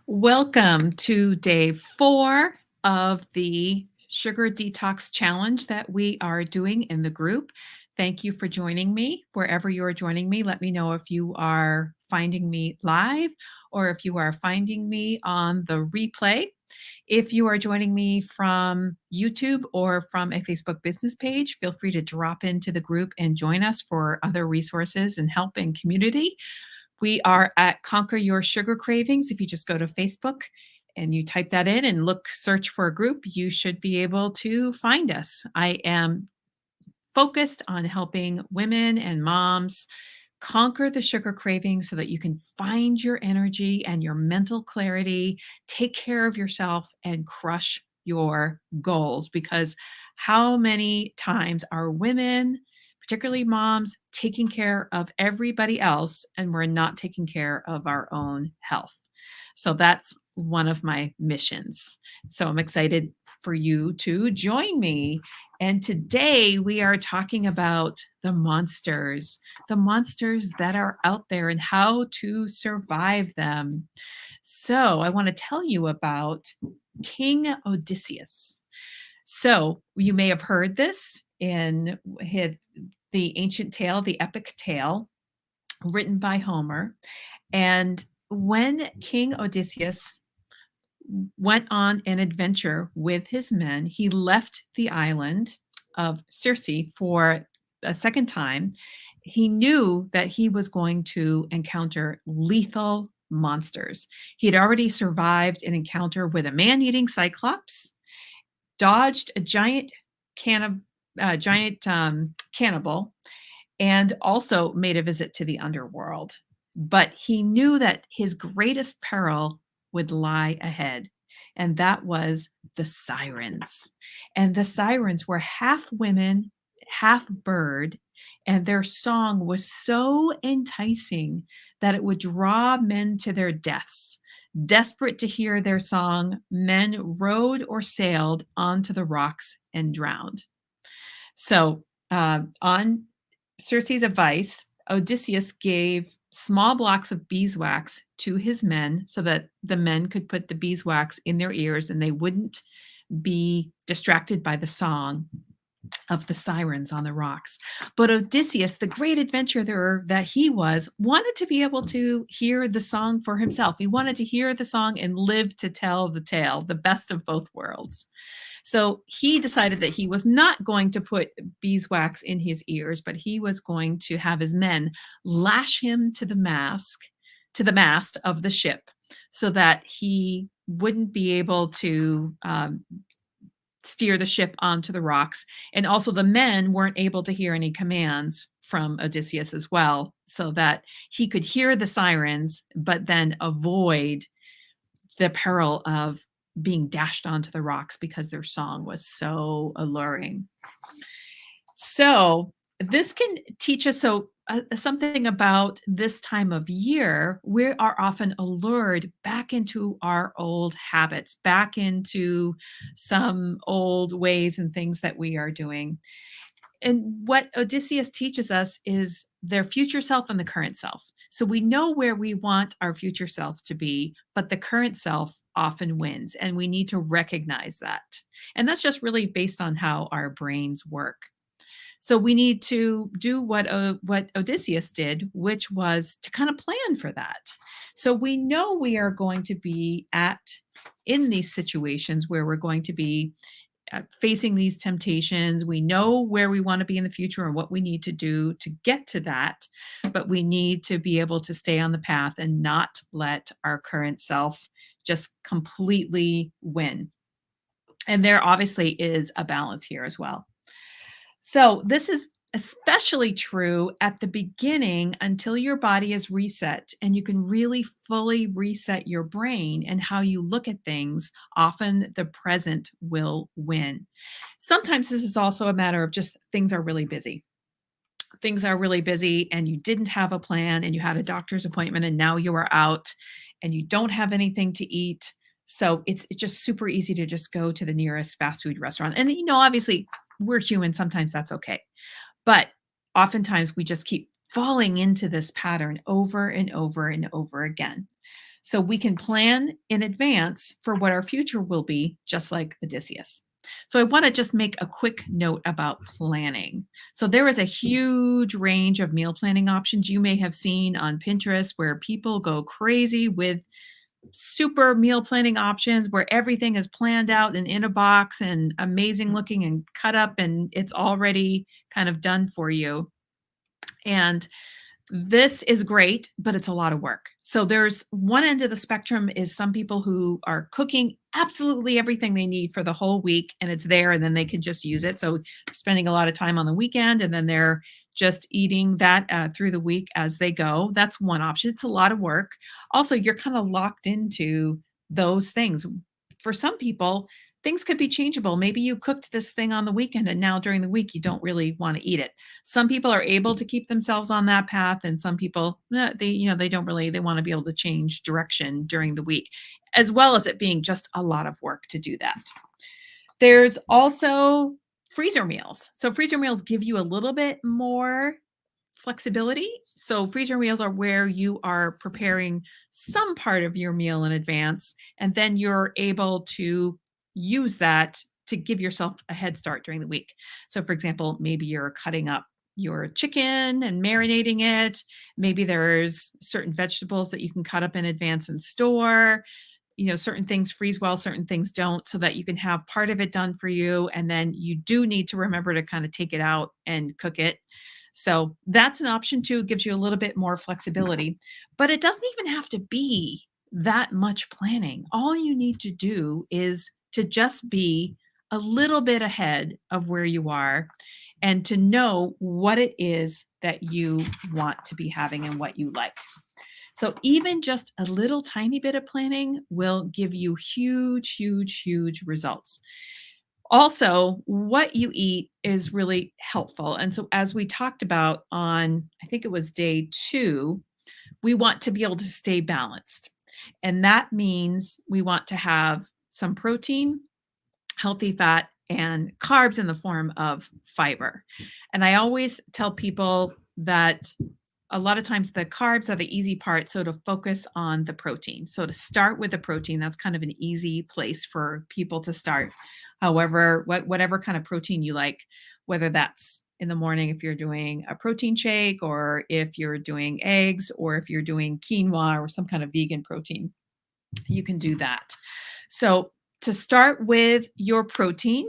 Welcome to day 4 of the Sugar Detox Challenge that we are doing in the group. Thank you for joining me. Wherever you are joining me, let me know if you are finding me live or if you are finding me on the replay. If you are joining me from YouTube or from a Facebook business page, feel free to drop into the group and join us for other resources and help and community. We are at Conquer Your Sugar Cravings. If you just go to Facebook and you type that in and search for a group, you should be able to find us. I am focused on helping women and moms conquer the sugar cravings so that you can find your energy and your mental clarity, take care of yourself, and crush your goals. Because how many times are women, particularly moms, taking care of everybody else and we're not taking care of our own health? So that's one of my missions. So I'm excited for you to join me. And today we are talking about the monsters that are out there and how to survive them. So I want to tell you about King Odysseus. So you may have heard this in the ancient tale, the epic tale written by Homer. And when King Odysseus went on an adventure with his men, he left the island of Circe for a second time. He knew that he was going to encounter lethal monsters. He had already survived an encounter with a man-eating cyclops, dodged a giant cannibal, and also made a visit to the underworld. But he knew that his greatest peril would lie ahead, and that was the sirens. And the sirens were half women, half bird, and their song was so enticing that it would draw men to their deaths. Desperate to hear their song, men rowed or sailed onto the rocks and drowned. So, on Circe's advice, Odysseus gave small blocks of beeswax to his men so that the men could put the beeswax in their ears and they wouldn't be distracted by the song of the sirens on the rocks. But Odysseus, the great adventurer that he was, wanted to be able to hear the song for himself. He wanted to hear the song and live to tell the tale, the best of both worlds. So he decided that he was not going to put beeswax in his ears, but he was going to have his men lash him to the mast of the ship so that he wouldn't be able to steer the ship onto the rocks. And also the men weren't able to hear any commands from Odysseus as well, so that he could hear the sirens, but then avoid the peril of being dashed onto the rocks because their song was so alluring. So this can teach us something about this time of year. We are often allured back into our old habits, back into some old ways and things that we are doing. And what Odysseus teaches us is their future self and the current self. So we know where we want our future self to be, but the current self often wins, and we need to recognize that. And that's just really based on how our brains work. So we need to do what Odysseus did, which was to kind of plan for that. So we know we are going to be in these situations where we're going to be facing these temptations. We know where we want to be in the future and what we need to do to get to that, but we need to be able to stay on the path and not let our current self just completely win. And there obviously is a balance here as well. So this is especially true at the beginning until your body is reset and you can really fully reset your brain and how you look at things. Often the present will win. Sometimes this is also a matter of just things are really busy. Things are really busy and you didn't have a plan and you had a doctor's appointment and now you are out and you don't have anything to eat. So it's just super easy to just go to the nearest fast food restaurant. And obviously we're human. Sometimes that's okay. But oftentimes we just keep falling into this pattern over and over and over again. So we can plan in advance for what our future will be, just like Odysseus. So I want to just make a quick note about planning. So there is a huge range of meal planning options you may have seen on Pinterest where people go crazy with super meal planning options where everything is planned out and in a box and amazing looking and cut up and it's already kind of done for you. And this is great, but it's a lot of work. So there's one end of the spectrum is some people who are cooking absolutely everything they need for the whole week and it's there and then they can just use it. So spending a lot of time on the weekend and then they're just eating that through the week as they go. That's one option. It's a lot of work. Also, you're kind of locked into those things. For some people, things could be changeable. Maybe you cooked this thing on the weekend and now during the week you don't really want to eat it. Some people are able to keep themselves on that path and some people they don't really they want to be able to change direction during the week as well as it being just a lot of work to do that. There's also freezer meals. So freezer meals give you a little bit more flexibility. So freezer meals are where you are preparing some part of your meal in advance and then you're able to use that to give yourself a head start during the week. So for example, maybe you're cutting up your chicken and marinating it. Maybe there's certain vegetables that you can cut up in advance and store. Certain things freeze well, certain things don't, so that you can have part of it done for you. And then you do need to remember to kind of take it out and cook it. So that's an option too. It gives you a little bit more flexibility, but it doesn't even have to be that much planning. All you need to do is to just be a little bit ahead of where you are and to know what it is that you want to be having and what you like. So even just a little tiny bit of planning will give you huge, huge, huge results. Also, what you eat is really helpful. And so, as we talked about on, I think it was day 2, we want to be able to stay balanced. And that means we want to have some protein, healthy fat, and carbs in the form of fiber. And I always tell people that a lot of times the carbs are the easy part, so to focus on the protein. So to start with the protein, that's kind of an easy place for people to start. However, whatever kind of protein you like, whether that's in the morning if you're doing a protein shake or if you're doing eggs or if you're doing quinoa or some kind of vegan protein, you can do that. So to start with your protein,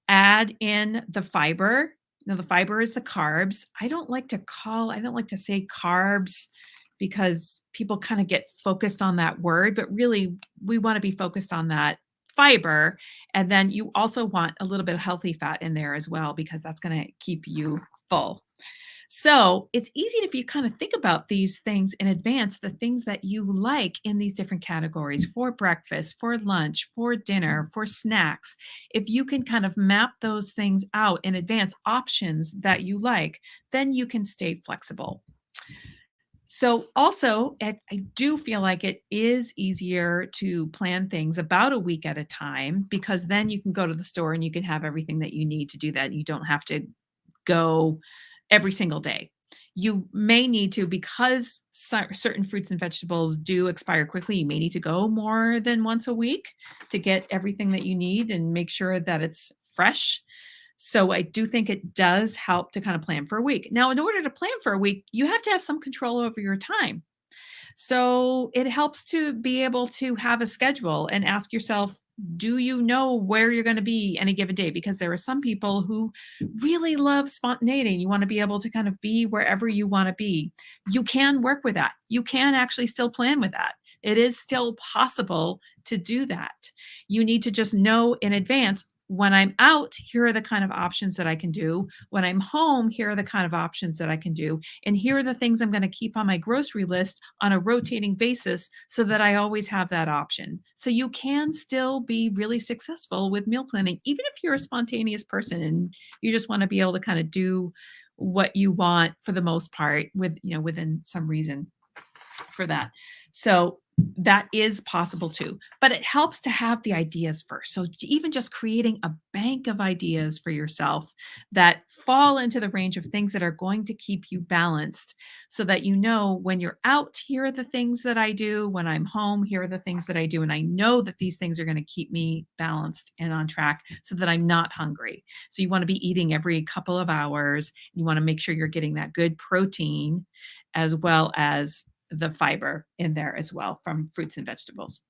add in the fiber. Now, the fiber is the carbs. I don't like to say carbs because people kind of get focused on that word, but really we want to be focused on that fiber. And then you also want a little bit of healthy fat in there as well, because that's going to keep you full. So it's easy if you kind of think about these things in advance, the things that you like in these different categories for breakfast, for lunch, for dinner, for snacks. If you can kind of map those things out in advance, options that you like, then you can stay flexible. So also, I do feel like it is easier to plan things about a week at a time because then you can go to the store and you can have everything that you need to do that. You don't have to go every single day. You may need to, because certain fruits and vegetables do expire quickly, you may need to go more than once a week to get everything that you need and make sure that it's fresh. So I do think it does help to kind of plan for a week. Now, in order to plan for a week, you have to have some control over your time. So it helps to be able to have a schedule and ask yourself, do you know where you're going to be any given day? Because there are some people who really love spontaneity and you want to be able to kind of be wherever you want to be. You can work with that. You can actually still plan with that. It is still possible to do that. You need to just know in advance, when I'm out, here are the kind of options that I can do. When I'm home, here are the kind of options that I can do. And here are the things I'm going to keep on my grocery list on a rotating basis so that I always have that option. So you can still be really successful with meal planning, even if you're a spontaneous person and you just want to be able to kind of do what you want for the most part with, within some reason for that. So That is possible too, but it helps to have the ideas first. So even just creating a bank of ideas for yourself that fall into the range of things that are going to keep you balanced so that you know when you're out, here are the things that I do. When I'm home, here are the things that I do. And I know that these things are going to keep me balanced and on track so that I'm not hungry. So you want to be eating every couple of hours. You want to make sure you're getting that good protein as well as the fiber in there as well from fruits and vegetables.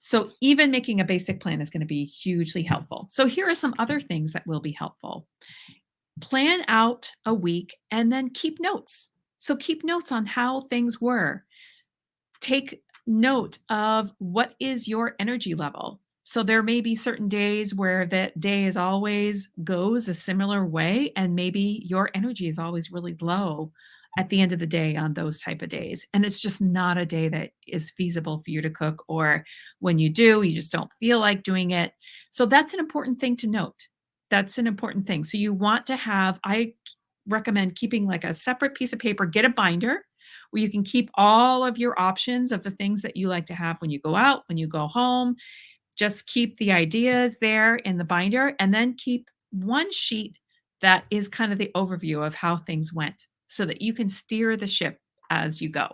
So even making a basic plan is going to be hugely helpful. So here are some other things that will be helpful. Plan out a week and then keep notes. So keep notes on how things were. Take note of what is your energy level. So there may be certain days where that day is always goes a similar way, and maybe your energy is always really low at the end of the day on those type of days. And it's just not a day that is feasible for you to cook, or when you do, you just don't feel like doing it. So that's an important thing to note. That's an important thing. So you want to have, I recommend keeping like a separate piece of paper, get a binder where you can keep all of your options of the things that you like to have when you go out, when you go home. Just keep the ideas there in the binder and then keep one sheet that is kind of the overview of how things went so that you can steer the ship as you go.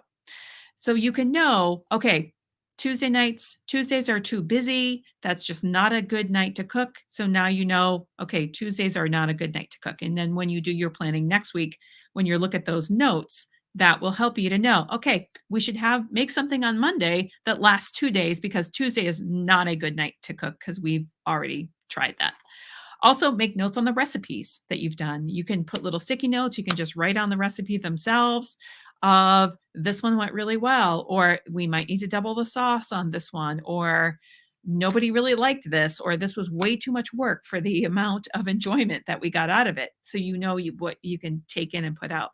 So you can know, okay, Tuesdays are too busy. That's just not a good night to cook. So now you know, okay, Tuesdays are not a good night to cook. And then when you do your planning next week, when you look at those notes, that will help you to know, okay, we should make something on Monday that lasts 2 days because Tuesday is not a good night to cook because we've already tried that. Also, make notes on the recipes that you've done. You can put little sticky notes. You can just write on the recipe themselves of this one went really well, or we might need to double the sauce on this one, or nobody really liked this, or this was way too much work for the amount of enjoyment that we got out of it. So you know what you can take in and put out.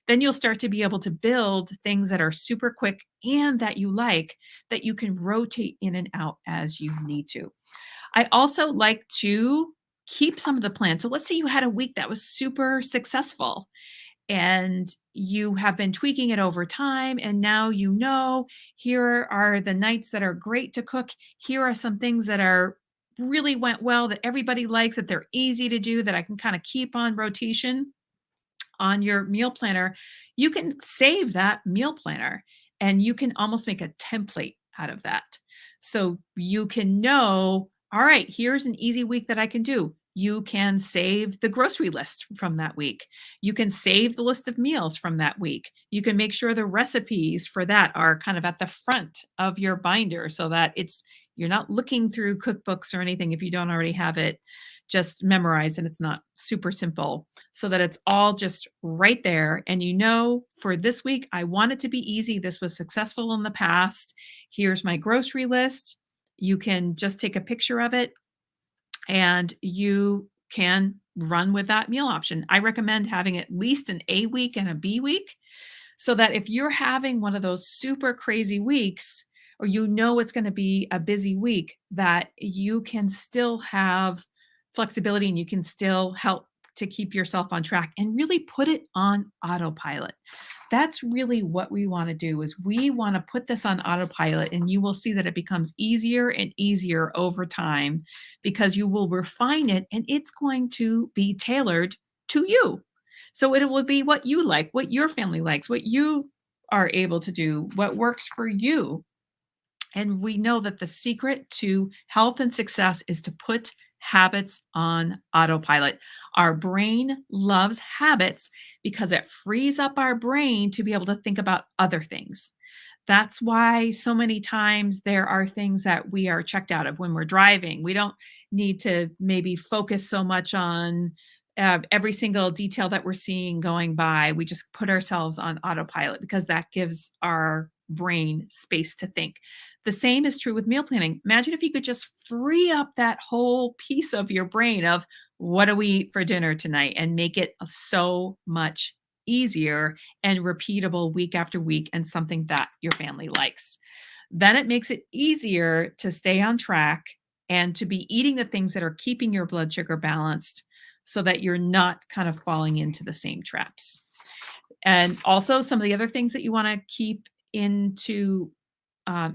Then you'll start to be able to build things that are super quick and that you like that you can rotate in and out as you need to. I also like to keep some of the plans. So let's say you had a week that was super successful and you have been tweaking it over time. And now you know, here are the nights that are great to cook. Here are some things that are really went well that everybody likes, that they're easy to do, that I can kind of keep on rotation on your meal planner. You can save that meal planner and you can almost make a template out of that. So you can know, all right, here's an easy week that I can do. You can save the grocery list from that week. You can save the list of meals from that week. You can make sure the recipes for that are kind of at the front of your binder so that you're not looking through cookbooks or anything if you don't already have it just memorized and it's not super simple, so that it's all just right there. And you know, for this week, I want it to be easy. This was successful in the past. Here's my grocery list. You can just take a picture of it and you can run with that meal option. I recommend having at least an A week and a B week so that if you're having one of those super crazy weeks, or you know it's going to be a busy week, that you can still have flexibility and you can still help to keep yourself on track and really put it on autopilot. That's really what we want to do, is we want to put this on autopilot, and you will see that it becomes easier and easier over time because you will refine it and it's going to be tailored to you. So it will be what you like, what your family likes, what you are able to do, what works for you. And we know that the secret to health and success is to put habits on autopilot. Our brain loves habits because it frees up our brain to be able to think about other things. That's why so many times there are things that we are checked out of when we're driving. We don't need to maybe focus so much on every single detail that we're seeing going by. We just put ourselves on autopilot because that gives our brain space to think. The same is true with meal planning. Imagine if you could just free up that whole piece of your brain of what do we eat for dinner tonight and make it so much easier and repeatable week after week and something that your family likes. Then it makes it easier to stay on track and to be eating the things that are keeping your blood sugar balanced so that you're not kind of falling into the same traps. And also some of the other things that you want to keep into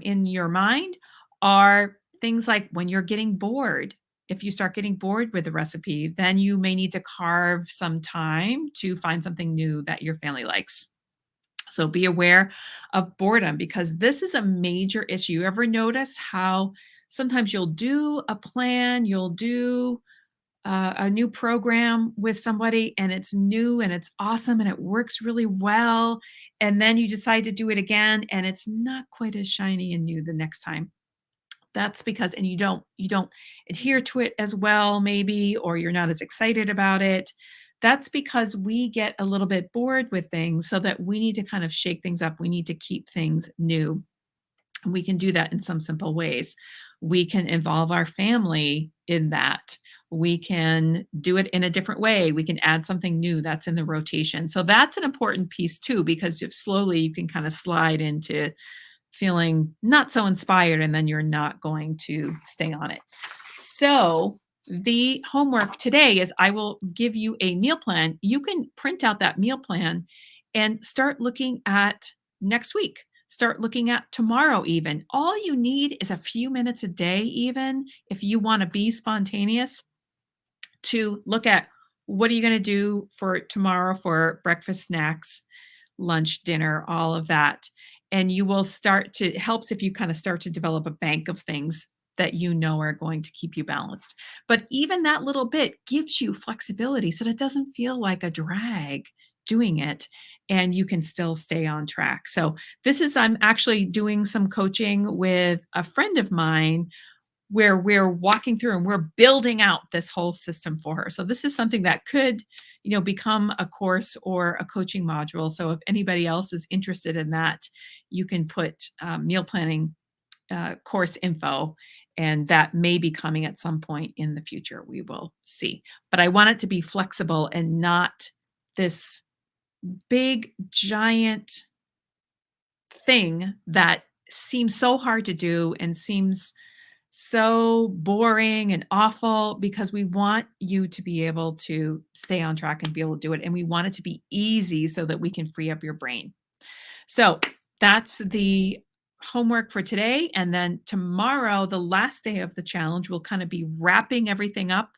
in your mind are things like when you're getting bored. If you start getting bored with the recipe, then you may need to carve some time to find something new that your family likes. So be aware of boredom because this is a major issue. You ever notice how sometimes you'll do a plan, you'll do a new program with somebody and it's new and it's awesome and it works really well. And then you decide to do it again and it's not quite as shiny and new the next time. That's because and you don't adhere to it as well maybe, or you're not as excited about it. That's because we get a little bit bored with things so that we need to kind of shake things up. We need to keep things new. And we can do that in some simple ways. We can involve our family in that. We can do it in a different way. We can add something new that's in the rotation. So that's an important piece too, because if slowly you can kind of slide into feeling not so inspired and then you're not going to stay on it. So, the homework today is I will give you a meal plan. You can print out that meal plan and start looking at next week. Start looking at tomorrow, even. All you need is a few minutes a day, even if you want to be spontaneous, to look at what are you going to do for tomorrow for breakfast, snacks, lunch, dinner, all of that. And you will start to it helps if you kind of start to develop a bank of things that you know are going to keep you balanced. But even that little bit gives you flexibility so that it doesn't feel like a drag doing it and you can still stay on track. So this is I'm actually doing some coaching with a friend of mine where we're walking through and we're building out this whole system for her. So this is something that could, become a course or a coaching module. So if anybody else is interested in that, you can put meal planning course info, and that may be coming at some point in the future. We will see. But I want it to be flexible and not this big giant thing that seems so hard to do and seems so boring and awful because we want you to be able to stay on track and be able to do it. And we want it to be easy so that we can free up your brain. So that's the homework for today. And then tomorrow, the last day of the challenge, we'll kind of be wrapping everything up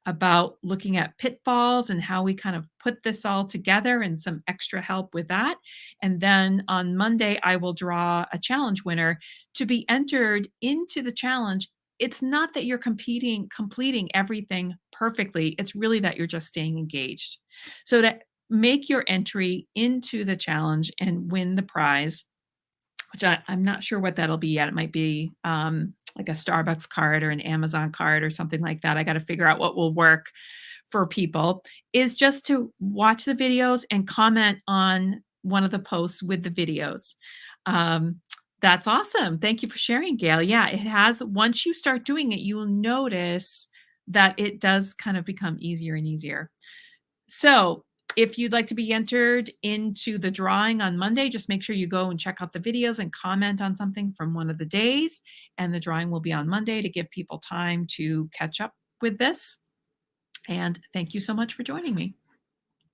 about looking at pitfalls and how we kind of put this all together and some extra help with that. And then on Monday, I will draw a challenge winner to be entered into the challenge. It's not that you're completing everything perfectly. It's really that you're just staying engaged. So to make your entry into the challenge and win the prize, which I'm not sure what that'll be yet. It might be like a Starbucks card or an Amazon card or something like that. I got to figure out what will work for people, is just to watch the videos and comment on one of the posts with the videos. Um, that's awesome. Thank you for sharing, Gail. Yeah, it has, once you start doing it, you will notice that it does kind of become easier and easier. So, if you'd like to be entered into the drawing on Monday, just make sure you go and check out the videos and comment on something from one of the days. And the drawing will be on Monday to give people time to catch up with this. And thank you so much for joining me.